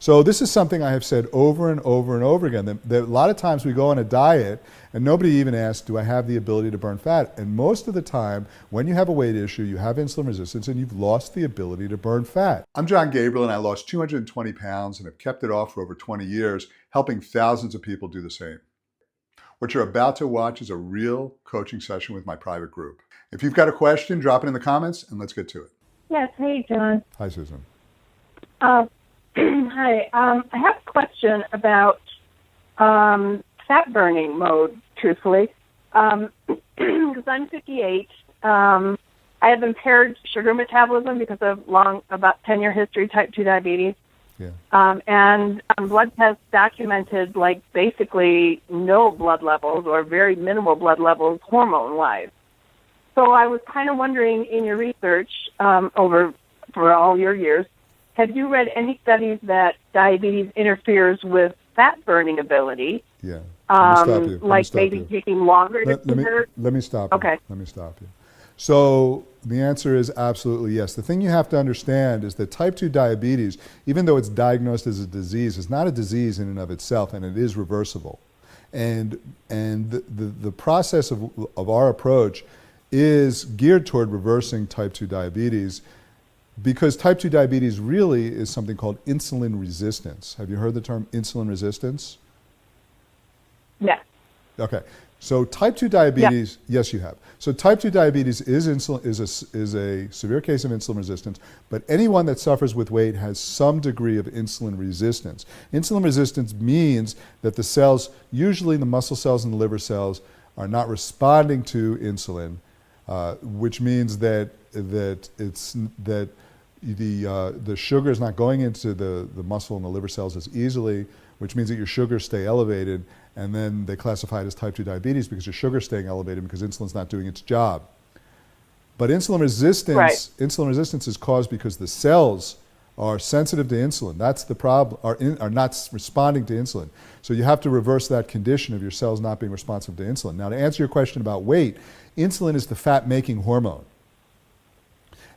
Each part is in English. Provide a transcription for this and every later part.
So this is something I have said over and over and over again, that a lot of times we go on a diet and nobody even asks, do I have the ability to burn fat? And most of the time, when you have a weight issue, you have insulin resistance and you've lost the ability to burn fat. I'm John Gabriel and I lost 220 pounds and have kept it off for over 20 years, helping thousands of people do the same. What you're about to watch is a real coaching session with my private group. If you've got a question, drop it in the comments and let's get to it. Yes, hey, John. Hi, Susan. Hi, I have a question about fat burning mode, truthfully. Because I'm 58. I have impaired sugar metabolism because of about 10-year history, type 2 diabetes. Yeah. And blood tests documented, like, basically no blood levels or very minimal blood levels hormone-wise. So I was kind of wondering, in your research for all your years, have you read any studies that diabetes interferes with fat burning ability? Yeah. Like maybe taking longer to convert? Let me stop you. Okay. Let me stop you. So the answer is absolutely yes. The thing you have to understand is that type 2 diabetes, even though it's diagnosed as a disease, is not a disease in and of itself, and it is reversible. And the process of our approach is geared toward reversing type 2 diabetes, because type 2 diabetes really is something called insulin resistance. Have you heard the term insulin resistance? Yeah. Okay. So type 2 diabetes, yes, you have. So type 2 diabetes is a severe case of insulin resistance, but anyone that suffers with weight has some degree of insulin resistance. Insulin resistance means that the cells, usually the muscle cells and the liver cells, are not responding to insulin, which means that the sugar is not going into the muscle and the liver cells as easily, which means that your sugars stay elevated, and then they classify it as type 2 diabetes because your sugar is staying elevated because insulin's not doing its job. But insulin resistance is caused because the cells are sensitive to insulin. That's the problem, are not responding to insulin. So you have to reverse that condition of your cells not being responsive to insulin. Now, to answer your question about weight, insulin is the fat-making hormone.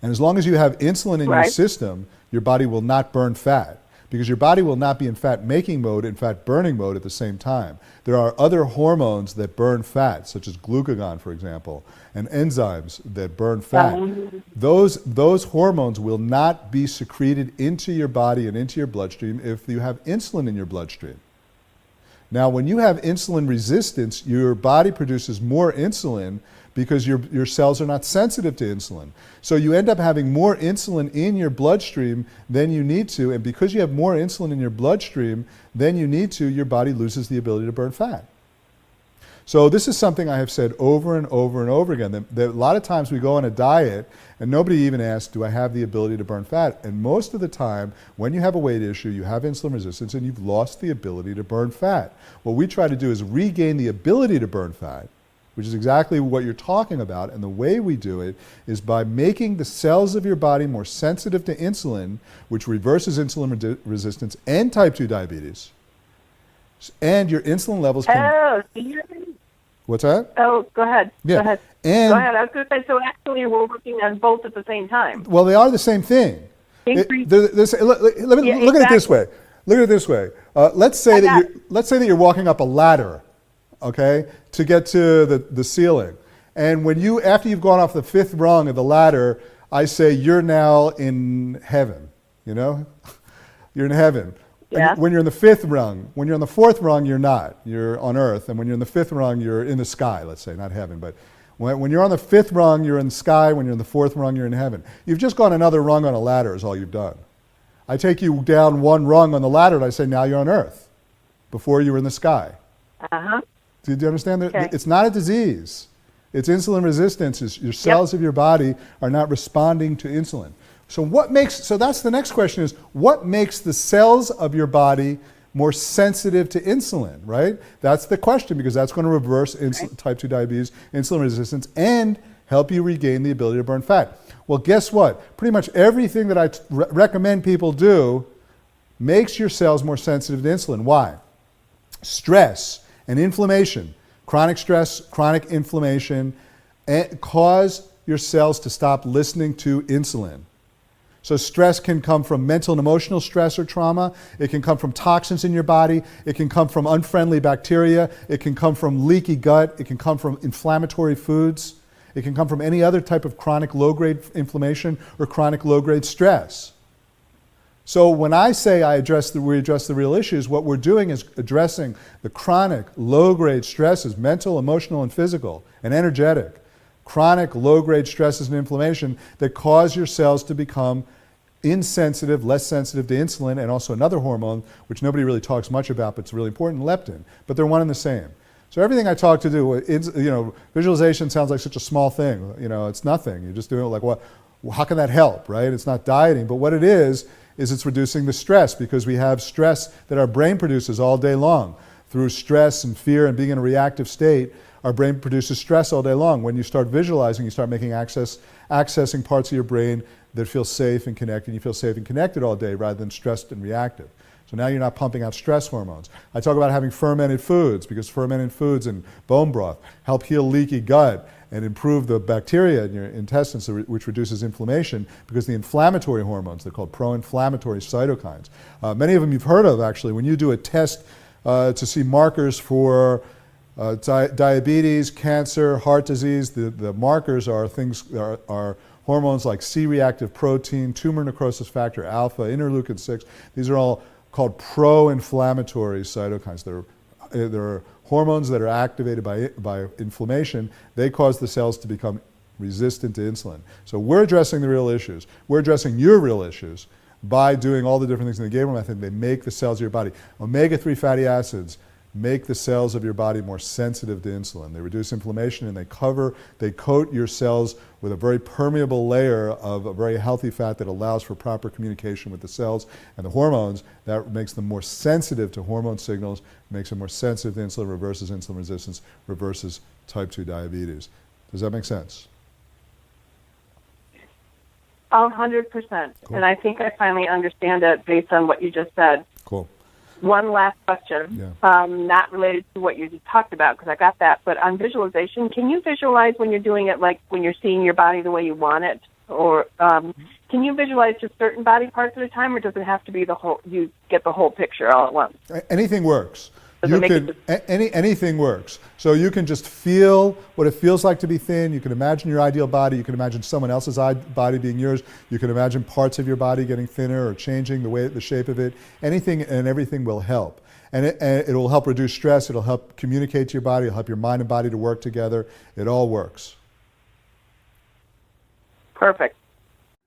And as long as you have insulin in your system, your body will not burn fat, because your body will not be in fat-making mode and fat-burning mode at the same time. There are other hormones that burn fat, such as glucagon, for example, and enzymes that burn fat. Those hormones will not be secreted into your body and into your bloodstream if you have insulin in your bloodstream. Now, when you have insulin resistance, your body produces more insulin because your cells are not sensitive to insulin. So you end up having more insulin in your bloodstream than you need to, and because you have more insulin in your bloodstream than you need to, your body loses the ability to burn fat. So this is something I have said over and over and over again, that a lot of times we go on a diet and nobody even asks, do I have the ability to burn fat? And most of the time, when you have a weight issue, you have insulin resistance and you've lost the ability to burn fat. What we try to do is regain the ability to burn fat, which is exactly what you're talking about. And the way we do it is by making the cells of your body more sensitive to insulin, which reverses insulin resistance and type 2 diabetes. And your insulin levels can... What's that? Oh, go ahead. Yeah. Go ahead. And, go ahead. I was going to say, so actually we're working on both at the same time. Well, they are the same thing. Look at it this way. Look at it this way. Let's say that you're walking up a ladder, okay, to get to the ceiling. And after you've gone off the 5th rung of the ladder, I say you're now in heaven, you know? You're in heaven. Yeah. When you're in the 5th rung, when you're on the 4th rung, you're not. You're on earth. And when you're in the 5th rung, you're in the sky, let's say, not heaven. But when you're on the 5th rung, you're in the sky. When you're in the 4th rung, you're in heaven. You've just gone another rung on a ladder is all you've done. I take you down one rung on the ladder and I say, now you're on earth. Before you were in the sky. Uh-huh. Do you understand that? Okay. It's not a disease. It's insulin resistance. Your cells of your body are not responding to insulin. So that's the next question is, what makes the cells of your body more sensitive to insulin, right? That's the question, because that's going to reverse type 2 diabetes, insulin resistance, and help you regain the ability to burn fat. Well, guess what? Pretty much everything that I recommend people do makes your cells more sensitive to insulin. Why? Stress and inflammation, chronic stress, chronic inflammation, cause your cells to stop listening to insulin. So stress can come from mental and emotional stress or trauma. It can come from toxins in your body. It can come from unfriendly bacteria. It can come from leaky gut. It can come from inflammatory foods. It can come from any other type of chronic low-grade inflammation or chronic low-grade stress. So when I say we address the real issues, what we're doing is addressing the chronic low-grade stresses, mental, emotional, and physical, and energetic. Chronic low-grade stresses and inflammation that cause your cells to become insensitive, less sensitive to insulin, and also another hormone, which nobody really talks much about, but it's really important, leptin. But they're one and the same. So everything I talk to do, visualization sounds like such a small thing. It's nothing. You're just doing it like, what? How can that help, right? It's not dieting. But what it is it's reducing the stress, because we have stress that our brain produces all day long. Through stress and fear and being in a reactive state, our brain produces stress all day long. When you start visualizing, you start making accessing parts of your brain that feel safe and connected. You feel safe and connected all day rather than stressed and reactive. So now you're not pumping out stress hormones. I talk about having fermented foods, because fermented foods and bone broth help heal leaky gut and improve the bacteria in your intestines, which reduces inflammation, because the inflammatory hormones, they're called pro-inflammatory cytokines. Many of them you've heard of, actually. When you do a test to see markers for diabetes, cancer, heart disease, the markers are hormones like C-reactive protein, tumor necrosis factor alpha, interleukin-6. These are all called pro-inflammatory cytokines. They're hormones that are activated by inflammation. They cause the cells to become resistant to insulin. So we're addressing the real issues. We're addressing your real issues by doing all the different things in the Gabriel Method. They make the cells of your body. Omega-3 fatty acids make the cells of your body more sensitive to insulin. They reduce inflammation, and they coat your cells with a very permeable layer of a very healthy fat that allows for proper communication with the cells and the hormones. That makes them more sensitive to hormone signals, makes them more sensitive to insulin, reverses insulin resistance, reverses type 2 diabetes. Does that make sense? 100%. Cool. And I think I finally understand it based on what you just said. Cool. One last question, not related to what you just talked about, because I got that, but on visualization, can you visualize when you're doing it, like when you're seeing your body the way you want it? Or can you visualize just certain body parts at a time, or does it have to be you get the whole picture all at once? Anything works. Anything works. So you can just feel what it feels like to be thin. You can imagine your ideal body. You can imagine someone else's body being yours. You can imagine parts of your body getting thinner or changing the shape of it. Anything and everything will help. And it will help reduce stress. It'll help communicate to your body. It'll help your mind and body to work together. It all works. Perfect.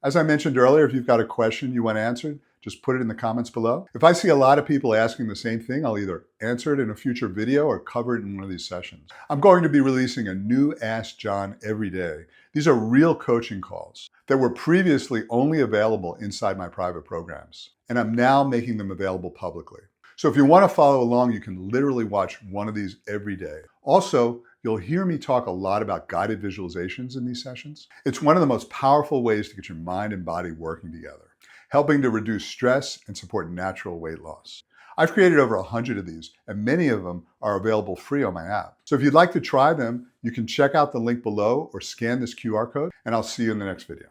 As I mentioned earlier, if you've got a question you want answered, just put it in the comments below. If I see a lot of people asking the same thing, I'll either answer it in a future video or cover it in one of these sessions. I'm going to be releasing a new Ask John every day. These are real coaching calls that were previously only available inside my private programs, and I'm now making them available publicly. So if you want to follow along, you can literally watch one of these every day. Also, you'll hear me talk a lot about guided visualizations in these sessions. It's one of the most powerful ways to get your mind and body working together, helping to reduce stress and support natural weight loss. I've created over 100 of these, and many of them are available free on my app. So if you'd like to try them, you can check out the link below or scan this QR code, and I'll see you in the next video.